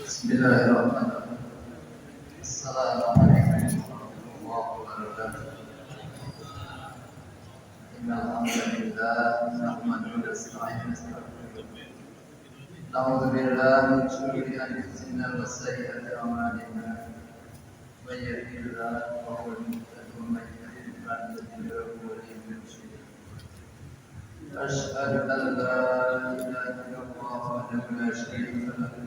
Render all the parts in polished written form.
Bismillahirrahmanirrahim. Assalamualaikum warahmatullahi wabarakatuh. Innal hamdalillah nahmaduhu wa nasta'inuhu. Na'udzu billahi min shururi anfusina wa sayyiati a'malina. May yahdihillahu fa huwal muhtadi wa may yudlil falan tajida lahu waliyyan mursyida. Asyhadu an la ilaha illallah wahdahu la syarika lahu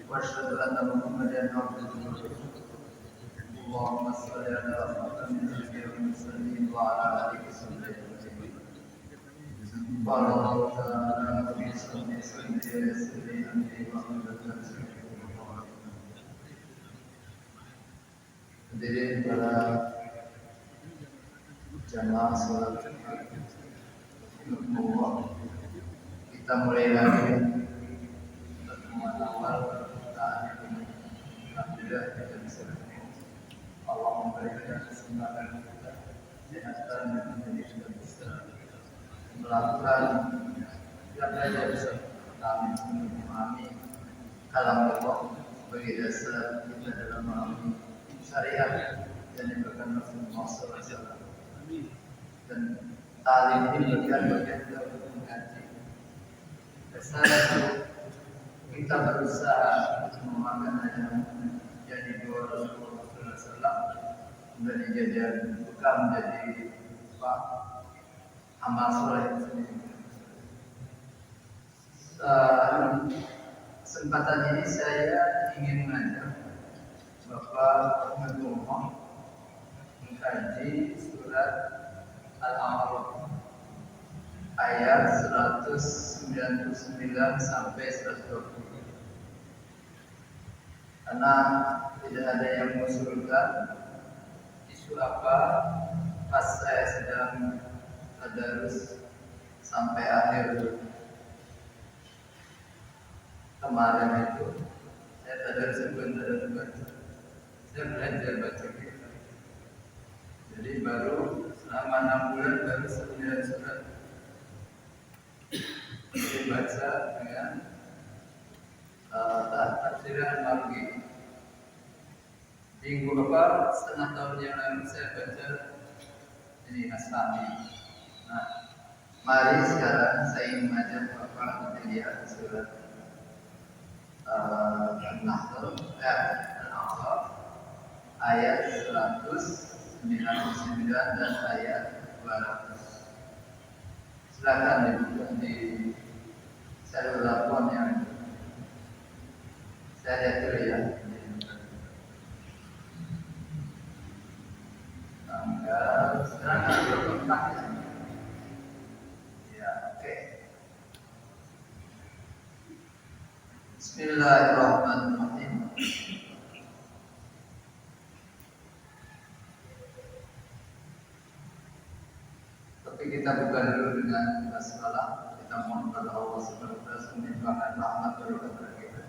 wa asyhadu anna Muhammadan abduhu wa rasuluh. Allahumma shalli ala Muhammadin sayyidil mursalin wa ala alihi wa sahbihi. Wallahu ta'ala fi sunni sayyidil anbiya'i wa mursalin. Hadirin para jamaah salat Jumat, kita mulai lagi pertemuan awal pertemuan ini. Alhamdulillah kita bisa Allah memberikan kesempatan kita kesehatan dan menjadi sudah bisa melakukan yang belajar bisa kami memahami kalam Allah sebagai dasar kita dalam memahami syariat dan yang berkaitan dengan masalah dan talim ini bagian kita untuk mengkaji. Kesalahan kita berusaha untuk memakan yang dibawa Rasulullah SAW dan dijadikan bukan menjadi amal soleh sendiri. Kesempatan ini saya ingin mengajak Bapak Rahmatullah mengkaji surat Al-A'raf ayat 199 sampai 120. Karena tidak ada yang mengusulkan isu apa pas saya sedang tadarus sampai akhir kemarin itu saya tadarus sebentar baca. Saya belajar baca kitab. Jadi baru selama 6 bulan baru 9 surat dibaca dengan tafsiran Margi. Minggu setengah tahun yang lalu saya baca ini Asami. Nah, mari sekarang saya ingin mengajak Bapak melihat surat An-Nahl Al-A'raf ayat 199 dan ayat 200. Silakan dibuka di seluler phone yang saya lihat dulu ya. Silakan berkontak ya. Ya, oke. Bismillahirrahmanirrahim. Tapi kita buka dulu dengan basmalah. Kita mohon kepada Allah Subhanahu wa taala melimpahkan rahmat kepada kita,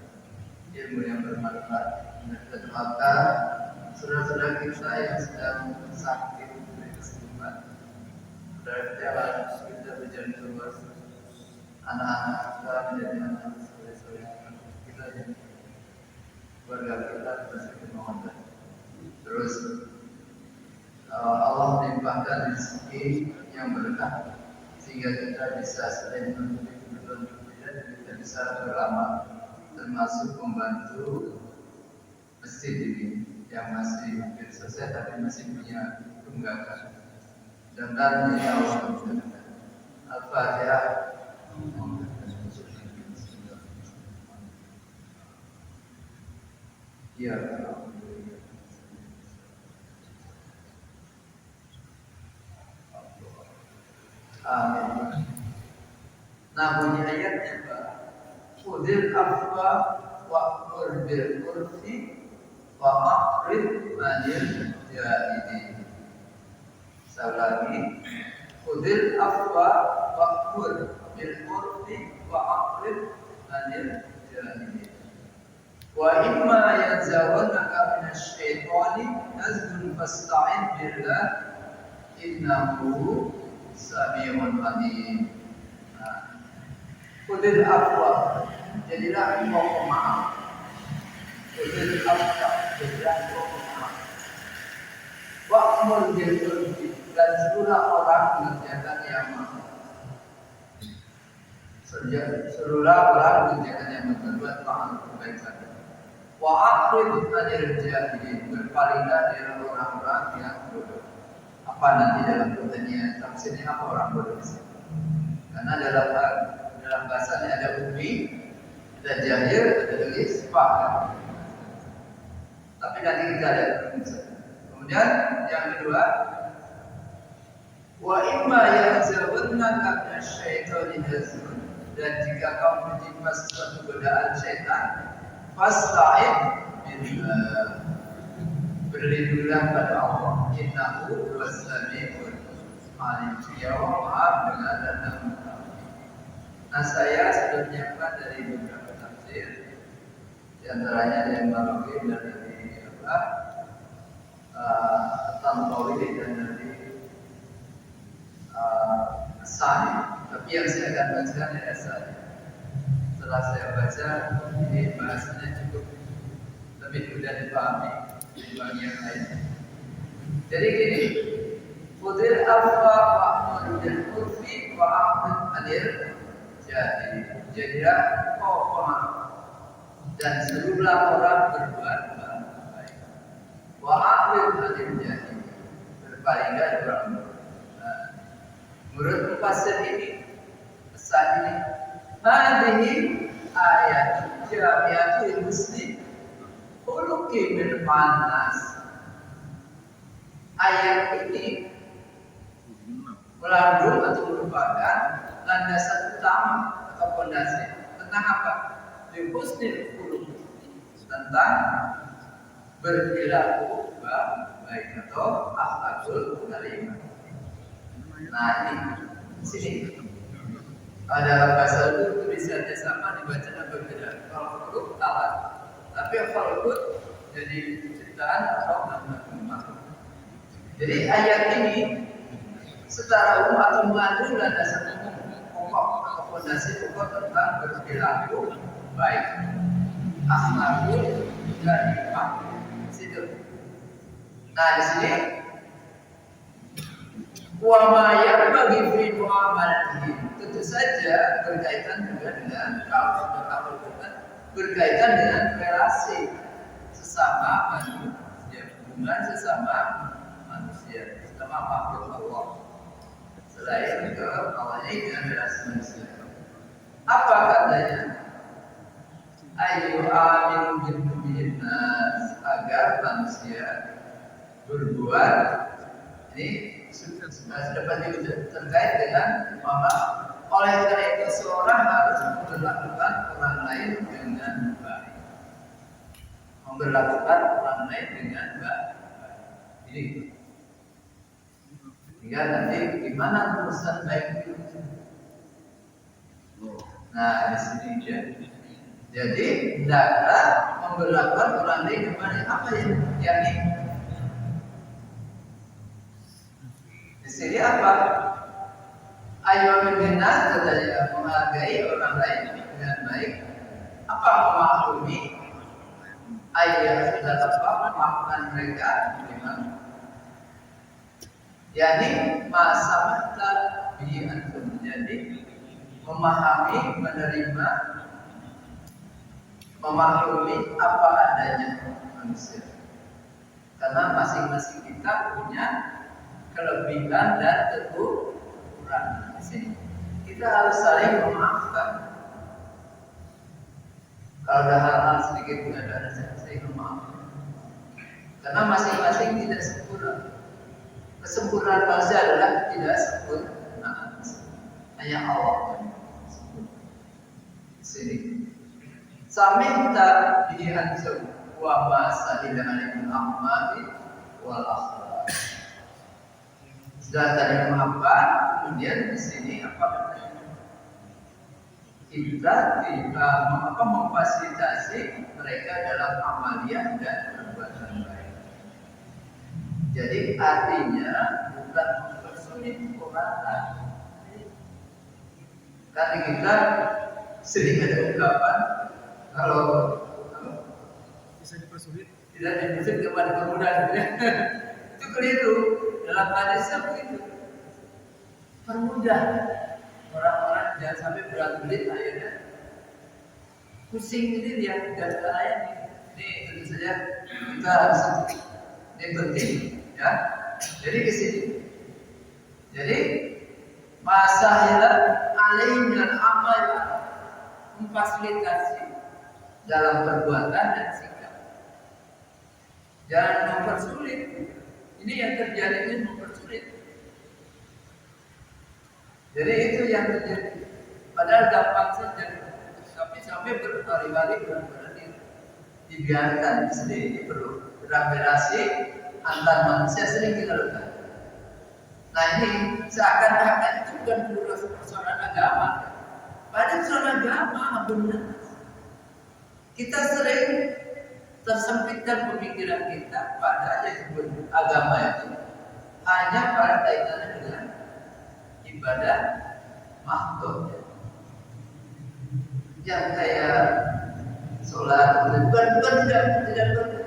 ilmu yang bermanfaat. Dan kita doakan saudara-saudara kita yang sedang sakit diberi kesembuhan, saudara kita berjalan keluar, anak-anak kita menjadi anak saudara-saudara kita yang keluarga kita bersama Muhammad. Terus Allah melimpahkan rezeki yang berkah sehingga kita bisa selain memenuhi kebutuhan kita, kita bisa beramal, termasuk membantu masjid ini yang masih hampir selesai tapi masih punya tunggakan. Dan ya Allah Al-Fatihah. Ya amin. Nah, bunyi ayatnya apa? Khudil afwa wa'mur bil urfi wa a'rid 'anil jahilin. Sekali, khudil afwa wa'mur bil urfi wa a'rid anil jahilin. Wa imma yanzaghannaka minasyaitani nazghun fasta'in billah innahu sami'un alim. Qulil afwa, jadilah engkau pemaaf. Qulil afwa, jadilah engkau pemaaf. Wa'mur bil urfi, dan seluruh orang mengerjakan yang maaf. Seluruh orang mengerjakan yang berbuat ma'ruf kebaikan. Wa'aqrid anil jahilin, berpalinglah dari orang-orang yang bodoh. Apa nanti dalam pertanyaan tafsirnya apa orang bodoh di sini? Karena dalam bahasanya ada ummi, ada jahil, ada lagi sifat. Tapi nanti kita lihat. Kemudian yang kedua, wa imma yanzaghannaka minasyaitani nazghun, dan jika kamu tertimpa sesuatu godaan syaitan, fasta'in billah, berlindunglah pada Allah. Innahu was-sami'ul alim, Dia Maha dengar dan mengetahui. Nah, saya sudah menyiapkan dari beberapa tafsir, di antaranya dari Marawi dan dari Tantawi dan dari Asani. Tapi yang saya akan baca dari Asani. Setelah saya baca, ini bahasanya cukup lebih mudah dipahami dibanding yang lain. Jadi gini, Qudil afwa wa'mur bil urfi wa'aqrid anil jahilin. Jadilah kau pemaaf dan seluruhlah orang berbuat baik. Wa'aqrid anil jahilin, berpalinglah dari orang bodoh. Menurut mufassir ini, pesan ini, hadhihi ayat jami'atul muslim khuluqi min panas. Ayat ini mengandung atau merupakan landasan utama atau fondasi tentang apa? Di husnul khuluq, tentang berperilaku baik atau akhlakul karimah. Nah, ini sini dalam bahasa itu tulisannya sama, dibaca dan berbeda. Kalau khuluq alat, tapi khuluq jadi ciptaan atau makhluk. Jadi ayat ini secara umum atau mengandung landasan umum pokok atau fondasi pokok tentang berperilaku baik, akhlakul karimah. Situ. Nah, di sini wa ma yarbaghi fi muamalatihi, tentu saja berkaitan juga dengan berkaitan dengan relasi sesama manusia, hubungan sesama manusia, sesama makhluk Allah. Selain ke awalnya dengan relasi manusia. Apa katanya? Ayu aminu bin nas, agar manusia berbuat ini sudah pasti terkait dengan mama. Oleh karena itu seorang harus memperlakukan orang lain dengan baik. Memperlakukan orang lain dengan baik. Ini. Hingga nanti gimana urusan baik itu? Nah, di sini dia. Jadi hendaklah memperlakukan orang lain dengan apa yang ini? Di sini apa? Ayo mengenal katanya, menghargai orang lain dengan baik. Apa memaklumi? Ayat sudah tepat memaafkan mereka memang. Yani masa mata bi'antum, jadi memahami, menerima, memaklumi apa adanya manusia. Karena masing-masing kita punya kelebihan dan kekurangan di sini. Kita harus saling memaafkan. Kalau ada hal-hal sedikit pun ada saling memaafkan. Karena masing-masing tidak sempurna. Kesempurnaan manusia adalah tidak sempurna. Hanya Allah yang sempurna. Di sini. Saminta bihi antum wa ma salila alaykum ahmadi wal akhlaq. Sudah tadi memaafkan, kemudian di sini apa katanya? kita tidak memfasilitasi mereka dalam amaliyah dan perbuatan baik. Jadi artinya bukan mempersulit orang. Karena kita sering ada ungkapan kalau bisa dipersulit, tidak dipersulit kepada kemudahan. Itu keliru. Dalam hadisnya begitu. Permudah orang-orang jangan sampai berat-belit akhirnya pusing ini yang tidak layak. Ini tentu saja kita harus ini penting ya. Jadi ke sini. Jadi masalah alaihnya amal memfasilitasi dalam perbuatan dan sikap. Jangan mempersulit. Ini yang terjadi ini mempersulit. Jadi itu yang terjadi. Padahal gampang saja. Tapi sampai berkali-kali berarti dibiarkan sendiri perlu relasi antar manusia sering kita lakukan. Nah ini seakan-akan itu bukan persoalan agama. Padahal persoalan agama benar. Kita sering tersempitkan pemikiran kita pada yang agama itu hanya pada kaitannya dengan ibadah makhluk. Yang kayak sholat bukan tidak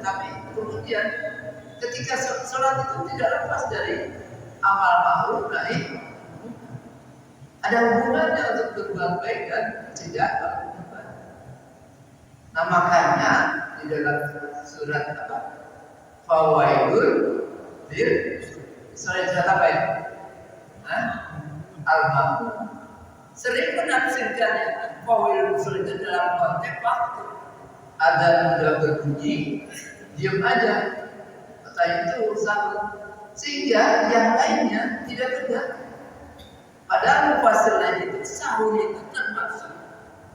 tapi kemudian ketika sholat itu tidak lepas dari amal ma'ruf nahi ada hubungannya untuk berbuat baik dan mencegah keburukan. Nah makanya di dalam surat apa? Fawaidul lil surat apa ya? Al-Ma'un sering menafsirkannya fawaidul surat dalam konteks waktu. Ada udah berbunyi, diam aja. Kata itu sahur, sehingga yang lainnya tidak tegak. Padahal mufassir lain itu sahur itu termasuk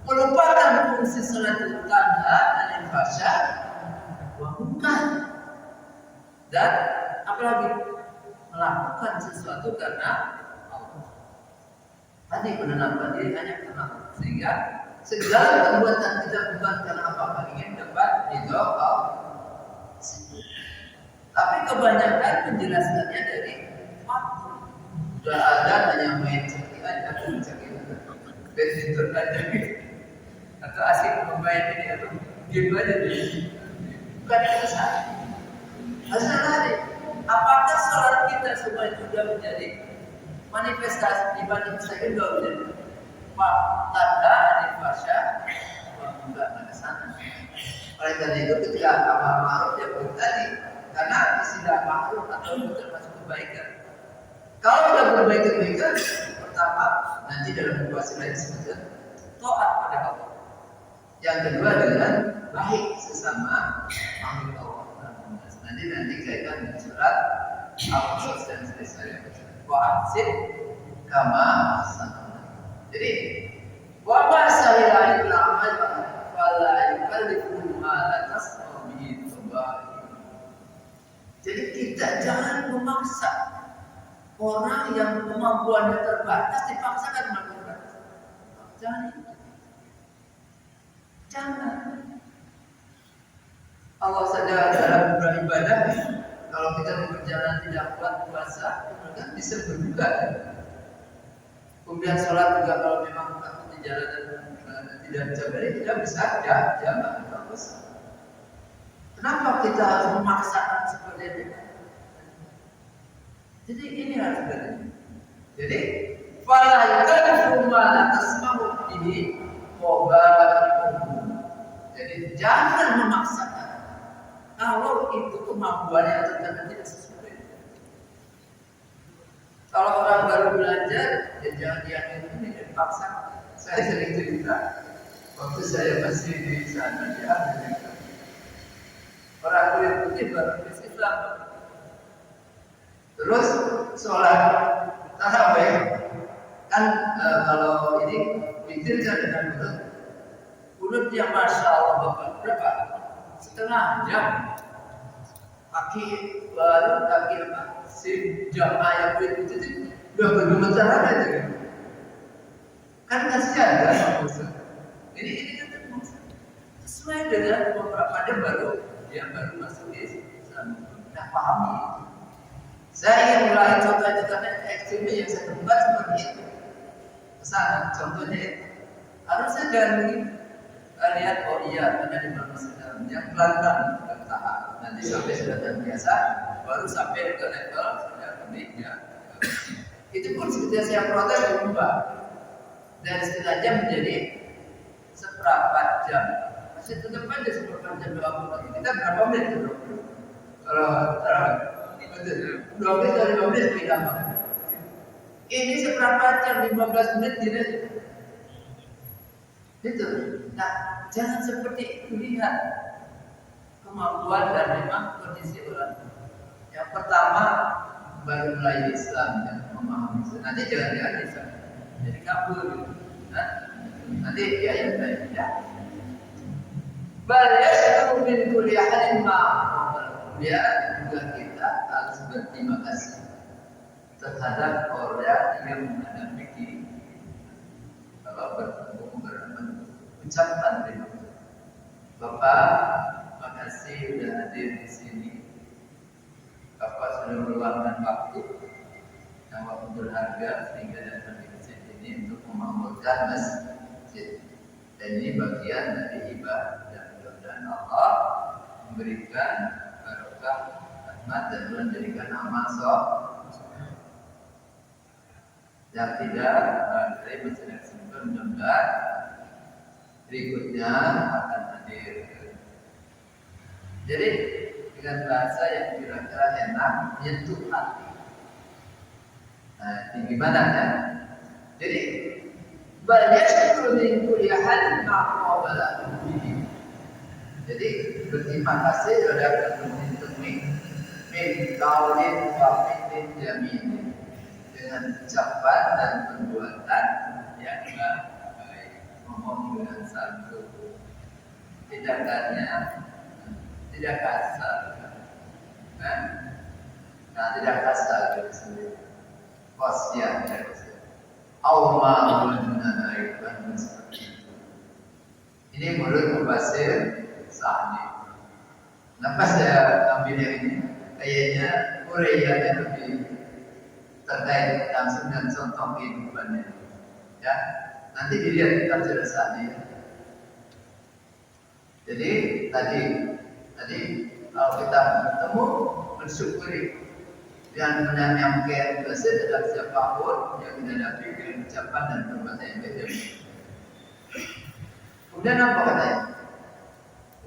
melupakan fungsi salat tanha dan fasya wa munkar. Dan apalagi melakukan sesuatu karena Allah. Tadi menenangkan diri hanya karena Allah. Sehingga segala perbuatan kita bukan karena apa-apa ingin dapat ridho Allah. Tapi kebanyakan penjelasannya dari waktu. Sudah ada hanya main cekik aja, cekik badminton aja gitu. Atau asik bermain ini atau game aja deh. Bukan itu saja. Masalah apakah sholat kita semua itu sudah menjadi manifestasi sudah menjadi tanda anifasya enggak ke sana. Oleh karena itu ketika amal ma'ruf ya tadi karena istilah ma'ruf atau termasuk kebaikan. Kalau sudah berbaik kebaikan pertama nanti dalam puasa lain disebutkan taat pada Allah. Yang kedua dengan baik sesama makhluk Allah. Nanti kaitan dengan surat Al-Qasas dan selesai. Wa ahsin kama ahsana. Jadi wa ma sahila illa amal fala yukallifu ma la tasma bihi tabai. Jadi kita jangan memaksa orang yang kemampuannya terbatas dipaksakan melakukan. Jangan. Allah saja dalam beribadah kalau kita berjalan tidak kuat puasa kan bisa berbuka. Kemudian sholat juga kalau memang takut di jalan dan tidak mencapai tidak bisa jangan bagus. Kenapa kita harus memaksakan seperti itu? Jadi ini harus berarti. Jadi fala yukallifu ma la tasma'u bihi wabarakatuh. Jadi jangan memaksakan kalau itu kemampuannya atau tidak sesuai. Kalau orang baru belajar, ya jangan diakhiri dan paksa. Saya sering cerita, waktu saya masih di sana di Amerika, orang kulit putih baru Islam. Terus sholat tarawih kan kalau ini pikirkan dengan betul. Kulitnya masya Allah bapak berapa? Setengah jam. Kaki baru kaki apa? Si jamaah yang itu udah bergemetar aja. Kan kasihan kan Pak Ustaz? Sesuai dengan beberapa dia baru masuk Islam. Tidak pahami. Saya ingin mulai contoh-contohnya ekstrimnya yang saya temukan seperti itu. Kesana, contohnya itu. Harusnya jangan begitu. Lihat, oh iya, ada di dalam Islam. Yang pelan-pelan bertahap. Nanti sampai sudah terbiasa, baru sampai ke level sudah ya. Itu pun seperti saya protes berubah dari setengah jam menjadi seperempat jam. Masih tetap aja seperempat jam 20 kita berapa menit itu? Kalau betul 2 menit atau 5 menit lebih lama. Ini seperempat jam 15 menit tidak. Itu. Nah, jangan seperti itu, lihat kemampuan dan memang kondisi orang. Yang pertama baru mulai Islam dan memahami Islam. Nanti jangan-jangan Islam jadi kabur. Nah, nanti ya. Bal yashkuru min kulli ahadin ma ya juga kita harus berterima kasih terhadap orang yang menghadapi kita. Kalau bertemu berucapkan terima kasih. Bapak, makasih sudah hadir di sini. Bapak sudah meluangkan waktu yang waktu berharga sehingga datang di masjid ini untuk memakmurkan masjid. Dan ini bagian dari ibadah. Dan Allah memberikan barokah, rahmat dan menjadikan amal soleh. Dan tidak dari masyarakat simpel mudah-mudahan berikutnya akan hadir. Jadi dengan bahasa yang kira-kira enak, menyentuh hati. Nah, ini gimana ya? Jadi bal-yashkuru min kulli ahadin ma qabala. Jadi berterima kasih terhadap teman-teman min qaulin wa fi'lin yamin, dengan ucapan dan perbuatan yang baik, ngomong dengan santun, tindakannya tidak kasar, kan? Nah, tidak kasar itu sendiri. Kosian ya, Auma menunaikan seperti itu. Ini mulut mubasir sahni. Lepas saya ambil yang ini, kayaknya uraiannya lebih terkait langsung dan contoh kehidupannya. Ya, nanti dilihat tafsir sahni. Jadi tadi kalau kita bertemu bersyukuri dan menyampaikan kasih terhadap siapapun yang menghadapi dengan ucapan dan perbuatan yang beda. Kemudian apa katanya?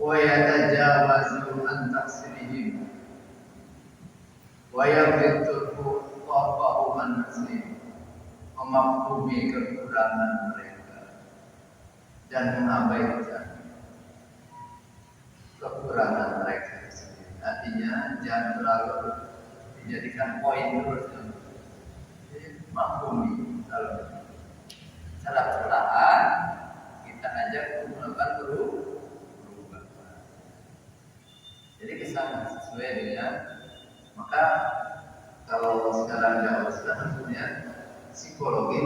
Wa yatajawazu an taqsirihim wa yaghfiru qafahu an nasib, memaklumi kekurangan mereka dan mengabaikan kekurangan mereka sendiri. Artinya jangan terlalu dijadikan poin terus. Jadi maklumi kalau salah kesalahan kita ajak untuk melakukan perubahan. Jadi kesana sesuai dengan, maka kalau sekarang jauh sekarang punya psikologi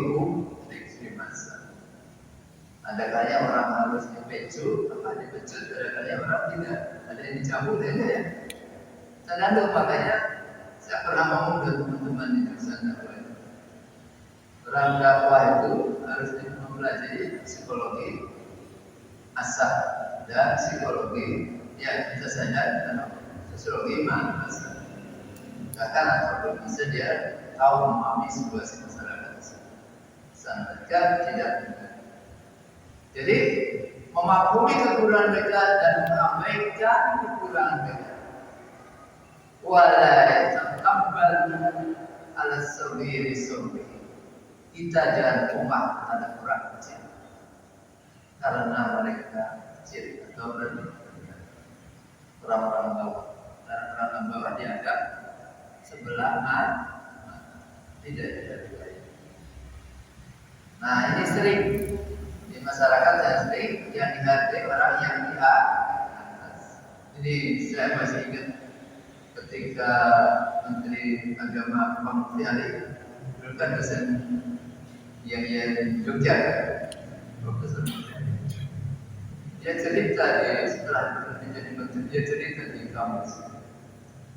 ekstrim masa. Ada kalanya orang harus dipecut, ada kalanya orang tidak, ada yang dicabut ya. Tergantung, makanya saya pernah ngomong dengan teman-teman di jurusan dakwah. Orang dakwah itu harus mempelajari psikologi asal dan psikologi ya bisa saja sosiologi bahasa. Bahkan apabila bisa dia tahu memahami situasi masyarakat. Sangatkan tidak. Jadi memaklumi kekurangan mereka dan mengabaikan kekurangan mereka. Wala yataqabbal ala sabiri sabri. Kita jangan tumpah pada orang kecil karena mereka kecil atau orang-orang bawah. Karena orang bawah dianggap sebelah mata, tidak baik. Nah, ini sering di masyarakat yang sering yang dihargai orang yang di atas. Ini saya masih ingat ketika Menteri Agama Pak Mufti Ali dulu kan dosen yang Jogja, Profesor Mufti Ali. Dia cerita setelah jadi menteri, dia cerita di kampus.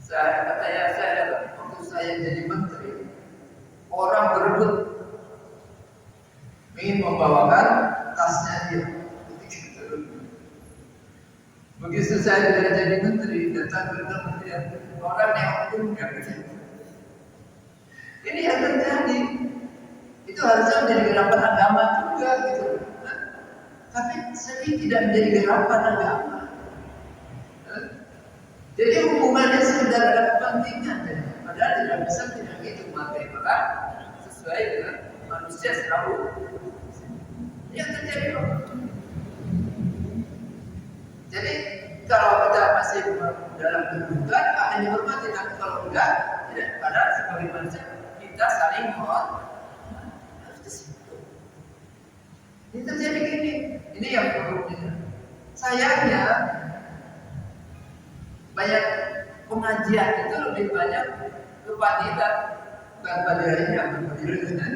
Waktu saya jadi menteri, orang berebut ingin membawakan tasnya dia. Begitu saya sudah jadi menteri, datang ke kementerian, orang yang enggak gitu. Ini yang terjadi. Itu harusnya menjadi gerakan agama juga gitu. Tapi sering tidak menjadi gerakan agama. Jadi hubungannya sudah ada kepentingan. Padahal tidak bisa tidak itu materi perang sesuai dengan manusia selalu. Yang terjadi kok. Jadi kalau kita masih dalam kedudukan akan dihormati, tapi kalau enggak, tidak. Padahal sebagai manusia kita saling harus disitu. Ini terjadi gini. Ini yang perlu kita. Sayangnya banyak pengajian itu lebih banyak kepadilan, bukan padilannya, kepadilan.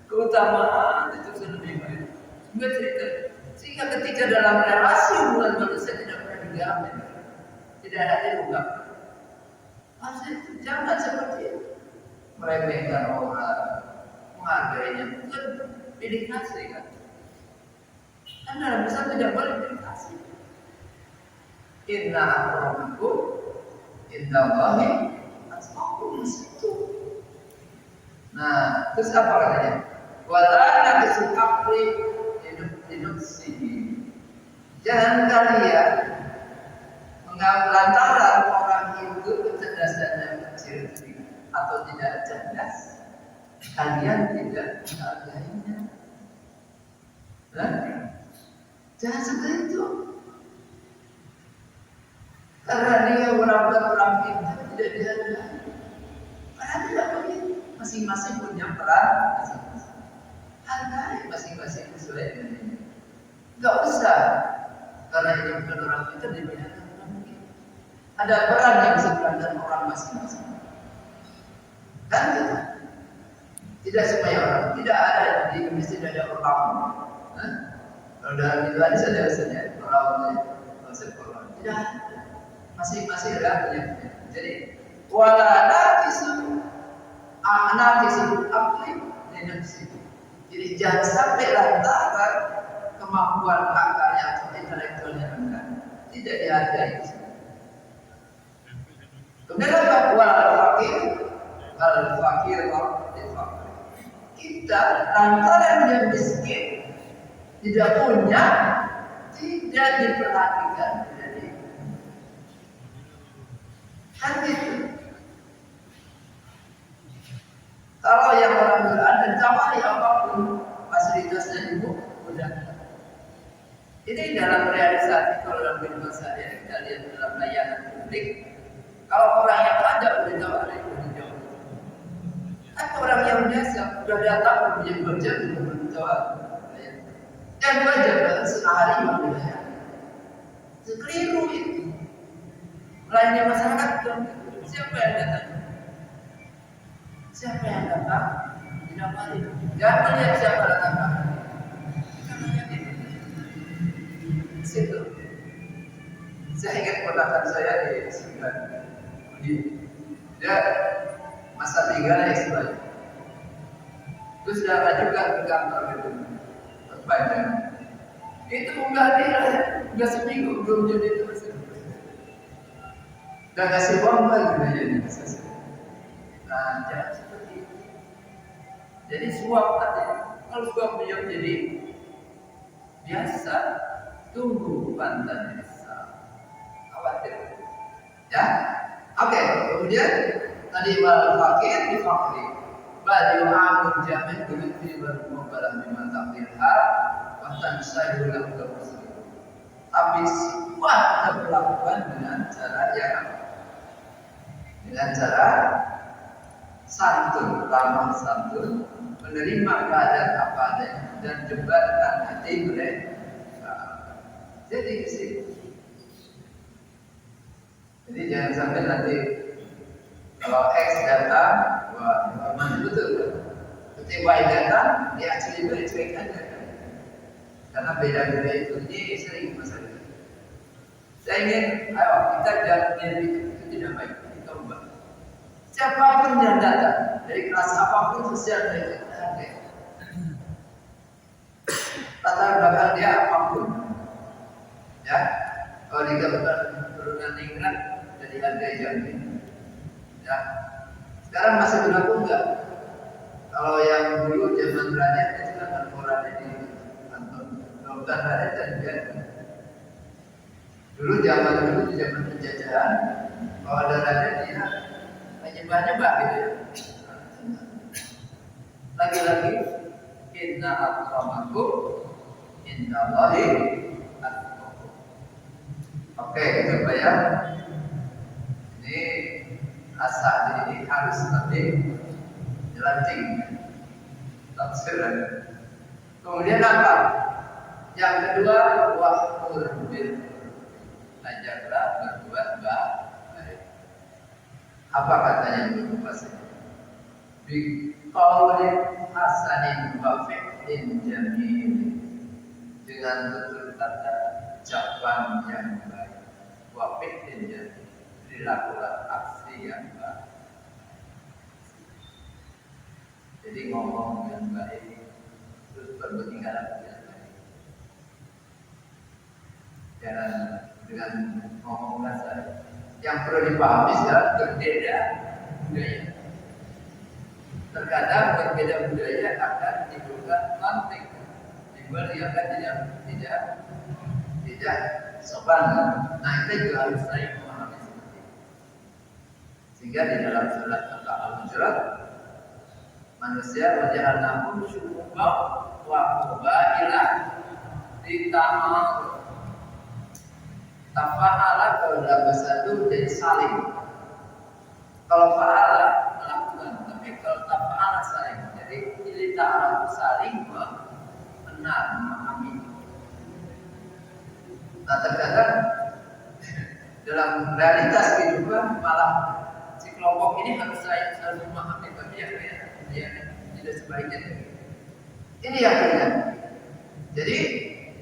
Keutamaan itu lebih banyak. Enggak cerita. Sehingga ketika dalam relasi hubungan manusia tidak pernah digapai, tidak ada diungkap. Jangan seperti itu. Meremehkan orang, menghargainya, bukan pilih kasih kan? Kan dalam Islam tidak boleh pilih kasih. Inna akramakum indallahi atqakum itu. Nah, terus apa katanya? Wala naqisul aqli linufsihi. Jangan kalian lantaran orang itu kecerdasannya kecil atau tidak cerdas, kalian tidak menghargainya. Jangan seperti itu. Karena dia orang pintar tidak dihargai. Padahal tidak begitu. Masing-masing punya peran masing-masing. Hargai masing-masing sesuai dengan ini. Enggak usah. Karena ini bukan orang pintar dibayarkan orang mungkin. Ada peran yang bisa diperankan orang masing-masing. Kan gitu. Tidak semuanya orang. Tidak ada di Indonesia tidak ada orang. Kalau dalam itu ada saja orang konsep orang. Tidak ada. Masing-masing ada punya. Jadi wala naqisu aqli linafsi. Jadi jangan sampai lantaran kemampuan akalnya atau intelektualnya rendah tidak dihargai. Kemudian wal fakir kita lantaran dia miskin tidak punya, tidak diperhatikan. Kan gitu. Kalau yang orang berada tawari apapun fasilitasnya ibu udah. Ini dalam realisasi kalau dalam kehidupan sehari kita lihat dalam layanan publik. Kalau orang yang ada udah tawari udah jauh. Kan orang yang biasa udah datang berjam-jam juga belum tawari. Dan wajar sehari membayar. Keliru itu. Lainnya masyarakat siapa yang datang? Siapa yang datang? Tidak mari. Jangan melihat siapa datang. Situ. Saya ingat ponakan saya di Sembilan. Dia masa 3 S2. Terus sudah juga ke kantor itu. Berpanjang. Itu enggak dia, enggak seminggu belum jadi terus. Dan kasih uang lagi jadi bisa. Nah, jangan seperti itu. Jadi suap tadi, kalau suap beliau jadi biasa, tunggu pantan bisa. Khawatir. Ya, oke. Kemudian tadi wal fakir di fakir. Bal yu'amul jamin bilufi wal mubalah mimman taqdirha wa tansayu lahu al-muslim. Tapi semua kita berlakukan dengan cara santun, ramah santun, menerima keadaan apa adanya dan jebatkan hati mereka. Jadi di situ. Jadi jangan sampai nanti kalau X datang, wah mana betul. Ketika Y datang, dia actually cuek aja. Karena beda-beda ini sering masalah. Saya ingin, ayo kita jangan itu tidak baik, kita ubah. Siapapun yang datang dari kelas apapun sosial media, latar belakang dia apapun, ya. Kalau di keturunan Ningrat jadi hargai Jambi, ya. Sekarang masih berlaku enggak? Kalau yang dulu zaman rakyat itu kan orangnya di kantor, kalau bukan rakyat dan dia. Dulu zaman penjajahan, kalau ada rakyat dia menyembah-nyembah gitu ya. Lagi-lagi inna akramakum indallahi atqakum. Oke, itu ya. Ini asal ini harus nanti dilantik tafsiran. Kemudian apa? Yang kedua, wa'mur bil ajarlah berbuat baik. Apa katanya guru bahasa? Bi qaulin hasanin wa fi'lin jamil. Dengan tutur kata ucapan yang baik, wa fi'lin jamil. Dilakukan aksi yang baik. Jadi ngomong yang baik, terus bertingkah yang baik. Jangan dengan ngomong kasar. Yang perlu dipahami adalah berbeda budaya. Terkadang berbeda budaya akan menimbulkan konflik, akan tidak sopan. Nah, kita juga harus saling memahami seperti itu. Sehingga di dalam surat Al-Hujurat, manusia waja'alnakum syu'uban wa qabaila litama'aru. Tafa'ala kalau dalam bahasa itu jadi saling. Kalau fa'ala melakukan, tapi kalau tafa'ala saling. Jadi ini ta'ala saling benar memahami. Nah, terkadang dalam realitas kehidupan malah si kelompok ini harus memahami, tapi ya tidak sebaliknya. Ini yang benar. Jadi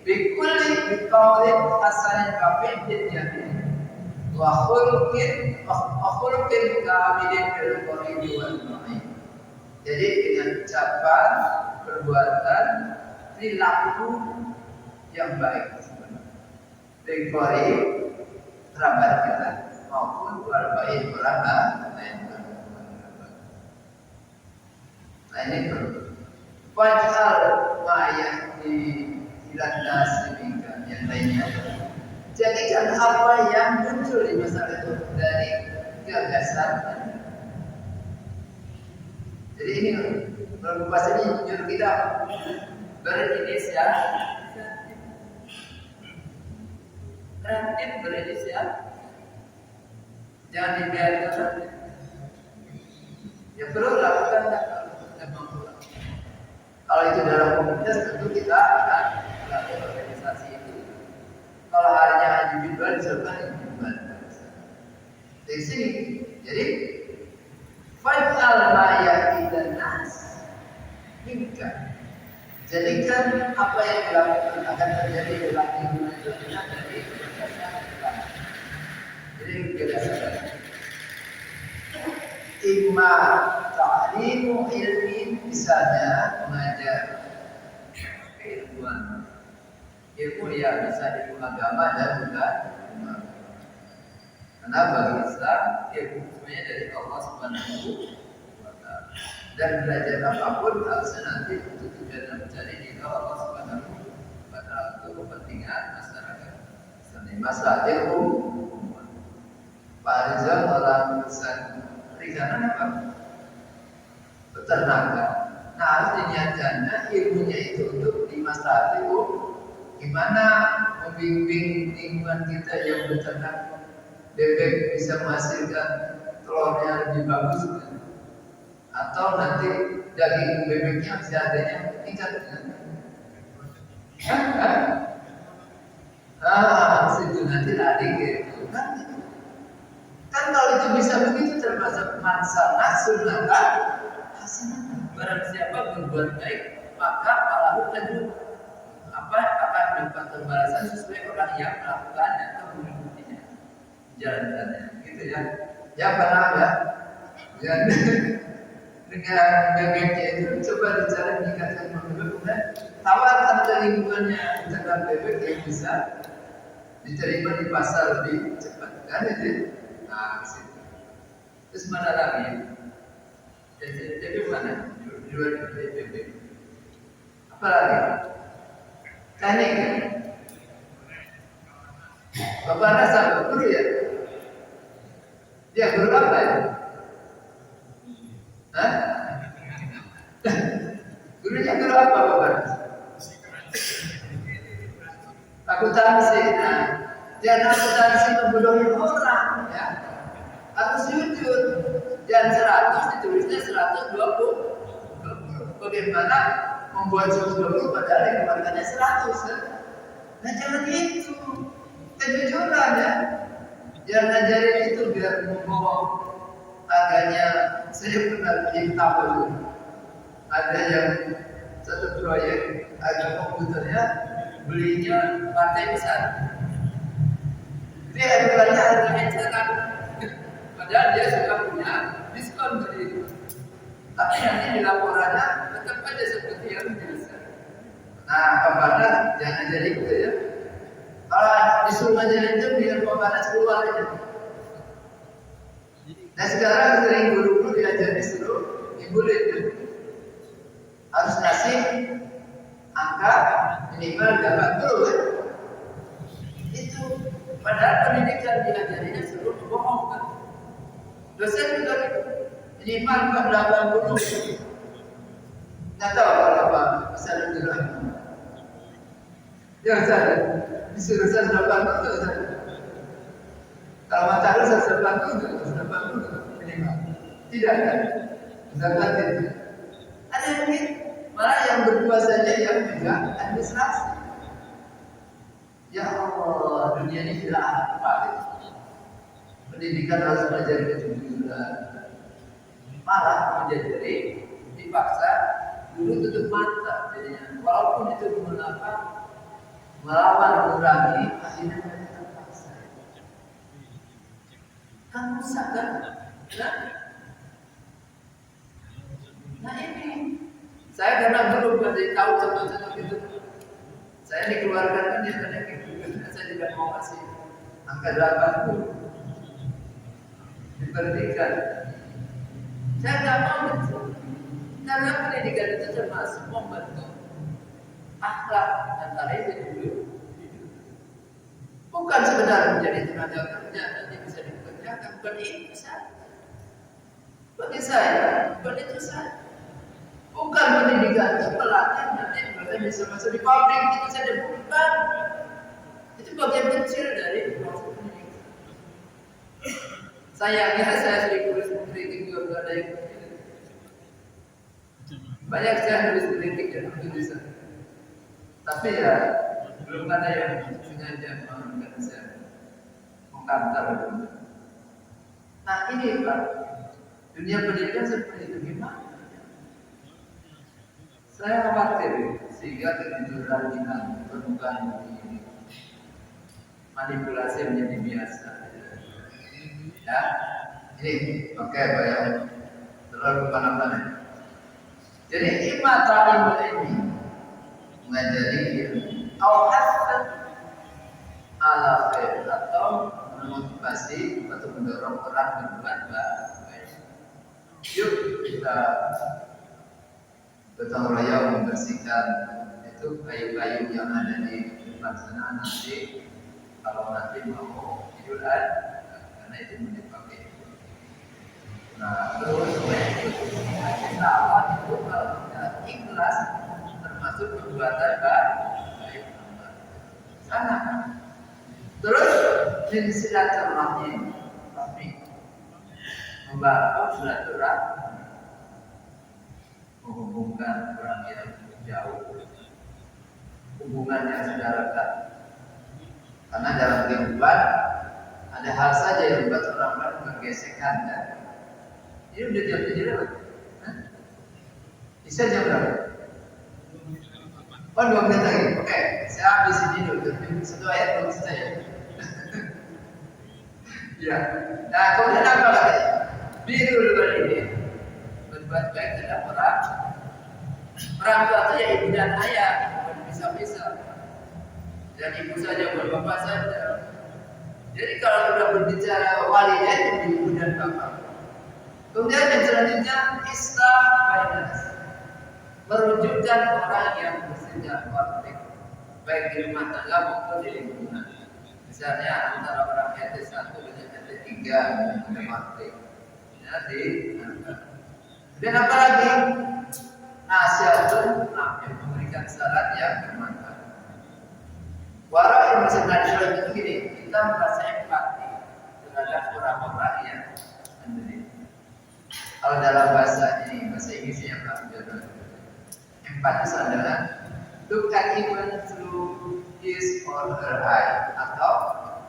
bikulli biqaulin hasanin wa fi'lin jamil wa khuluqin kamilin fil qawli wal fi'li. Jadi dengan ucapan, perbuatan, perilaku yang baik biqauli kerabat kita maupun wal-ba'i kerabat lain. Nah, ini perlu waj'al ma yahdi ilannas demikian yang lainnya. Jadikan apa yang muncul di masalah itu dari gagasan. Jadi ini berbahasa ini menyuruh kita berinisiatif, kreatif berinisiatif. Jangan dibiarkan. Ya perlu lakukan dan mampu. Kalau itu dalam komunitas tentu kita akan melakukan organisasi itu. Kalau hanya individual disebutkan individual. Dari sini, jadi fa'al ma ya'idan nas hingga jadikan apa yang dilakukan akan terjadi dalam kehidupan kita dari berdasarkan ulama. Jadi berdasarkan imma ta'limu ilmi, misalnya mengajar keilmuan. Ilmu ya bisa ilmu agama dan bukan ilmu agama. Karena bagi Islam ilmu semuanya dari Allah Subhanahu wa Ta'ala. Dan belajar apapun harusnya nanti untuk tujuan mencari ridha Allah Subhanahu wa Ta'ala untuk kepentingan masyarakat. Misalnya masalah ilmu, Pak Rizal orang urusan perikanan apa? Peternakan. Nah, harus diniatkannya ilmunya itu untuk di masyarakat itu gimana membimbing lingkungan kita yang beternak bebek bisa menghasilkan telurnya lebih bagus, atau nanti daging bebeknya bisa adanya tingkat situ nanti lari gitu kan kalau itu bisa begitu termasuk mansanah sunnatan hasanah. Barang siapa berbuat baik maka pahala apa mendapatkan balasan sesuai orang yang melakukannya atau mengikutinya, jalankannya, gitu ya. Yang pernah ya, dengan bebeknya itu coba dicari meningkatkan bebek, kemudian tawarkan ke lingkungannya misalkan bebek yang bisa diterima di pasar lebih cepat, kan itu? Nah, ke situ. Terus mana lagi? Jadi mana? Di luar bebek. Apa lagi? Teknik ya? Bapak rasa guru ya? Dia guru apa ya? Hah? Gurunya guru apa Bapak? Akuntansi. Nah, jangan akuntansi membodohi orang ya. Aku sujud. Jangan 100 ditulisnya 120. Bagaimana membuat 120 padahal yang kembalikannya 100 ya? Nah jangan itu. Kejujuran ya. Jangan ngajarin itu biar membohong. Agaknya saya pernah tahu dulu. Ada yang satu proyek ada komputernya belinya partai besar. Dia harganya cetak. Padahal dia sudah punya diskon dari itu. Tapi nanti di laporannya tetap aja seperti yang biasa. Nah, Bapak jangan jadi gitu ya. Kalau disuruh ngajarin itu biar Bapak keluar aja. Nah sekarang sering guru-guru diajar disuruh dibully itu. Harus ngasih angka minimal 80 kan? Itu padahal pendidikan diajarinya suruh bohong kan? Dosen juga minimal 80. Nggak tahu kalau apa bisa dengar. Ya saya disuruh 180. Kalau mata lu 180 minimal. Tidak kan? Zakat itu. Ada yang begitu. Malah yang berdua saja yang pegang administrasi. Ya Allah, dunia ini tidak apa itu. Pendidikan harus belajar kejujuran. Malah menjadi dipaksa dulu tutup mata jadinya. Walaupun itu melawan mengurangi, akhirnya mereka terpaksa. Kan rusak kan? Nah ini saya karena dulu belum tahu contoh-contoh itu. Saya dikeluarkan kan dia tanya gitu. Saya tidak mau kasih angka 80 diberhentikan. Saya tidak mau itu. Karena pendidikan itu termasuk membentuk akhlak antara individu. Bukan sekedar menjadi tenaga kerja nanti bisa dikerjakan. Bukan itu saya. Bagi saya, bukan itu saya. Bukan pendidikan itu pelatih nanti mereka bisa masuk di pabrik itu saja bukan. Itu bagian kecil dari proses pendidikan. Sayangnya saya sering tulis kritik juga ada yang banyak saya nulis kritik dan tulisan. Tapi ya belum ada yang sengaja menggunakan saya mengkantar. Nah ini Pak, dunia pendidikan seperti itu gimana? Saya khawatir sehingga kejujuran hilang, permukaan ini manipulasi menjadi biasa. Ya, ini oke Pak ya, terlalu kemana-mana. Jadi imam talimul ilmi mengajari al-hasan ala khair atau memotivasi atau mendorong orang berbuat baik. Yuk kita gotong royong membersihkan itu kayu-kayu yang ada di depan sana nanti kalau nanti mau Idul Adha karena itu dipakai. Nah terus kita awal itu kalau tidak ikhlas termasuk perbuatan baik sana. Terus di silaturahmi membangun silaturahmi menghubungkan orang yang jauh, hubungan yang sudah rekat. Karena dalam kehidupan ada hal saja yang membuat orang bergesekan dan ini udah jam 7 lewat. Bisa jam berapa? Oh 2 menit lagi. Oke, saya habis ini dulu. Satu ayat belum selesai ya. Ya. Nah, kemudian apa lagi? Birrul walidain. Berbuat baik terhadap orang. Orang tua itu ya ibu dan ayah, bukan bisa-bisa. Dan ibu saja, bukan bapak saja. Jadi kalau sudah berbicara walidain itu ibu dan bapak. Kemudian yang selanjutnya Islam finance. Merujukkan orang yang bersejak konflik baik di rumah tangga maupun di lingkungan. Misalnya antara orang RT 1 dengan RT 3 ada konflik. Jadi, dan apa lagi? Nasihatun yang memberikan saran yang bermanfaat. Walau ilmu tradisional itu gini, kita merasa empati terhadap orang-orang yang menderita. Kalau dalam bahasa Inggrisnya Pak, empati adalah look at even through his or her eye atau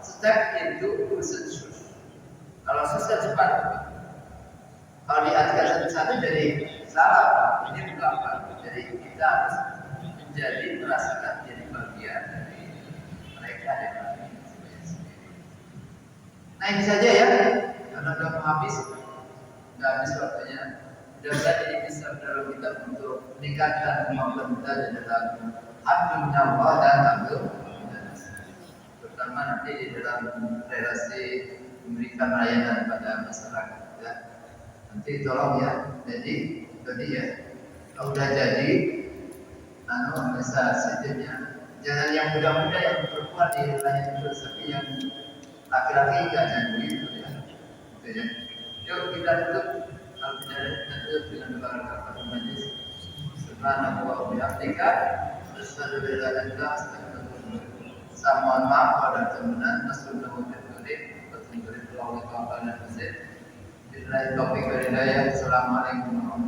step into person's shoes. Kalau susah cepat. Kalau diartikan satu-satu jadi salah. Ini bukan apa. Jadi kita harus menjadi merasakan jadi bagian dari mereka dan sendiri. Nah ini saja ya. Karena sudah mau habis, sudah habis waktunya. Mudah-mudahan ini bisa mendorong kita untuk meningkatkan kemampuan kita di dalam abdul nyawa dan abdul terutama nanti di dalam relasi memberikan layanan pada masyarakat ya. Nanti tolong ya, jadi ya kalau sudah jadi bisa sistemnya jangan yang muda-muda yang perempuan di layanan filosofi yang laki-laki jangan begitu ya. Gitu ya. Yuk kita tutup. Kalau tidak ada kita tutup dengan doa kafaratul majlis. Subhanahu wa bihamdika asyhadu an la ilaha illa anta astaghfiruka. Saya mohon maaf pada teman-teman Rasulullah wa Assalamualaikum warahmatullahi wabarakatuh.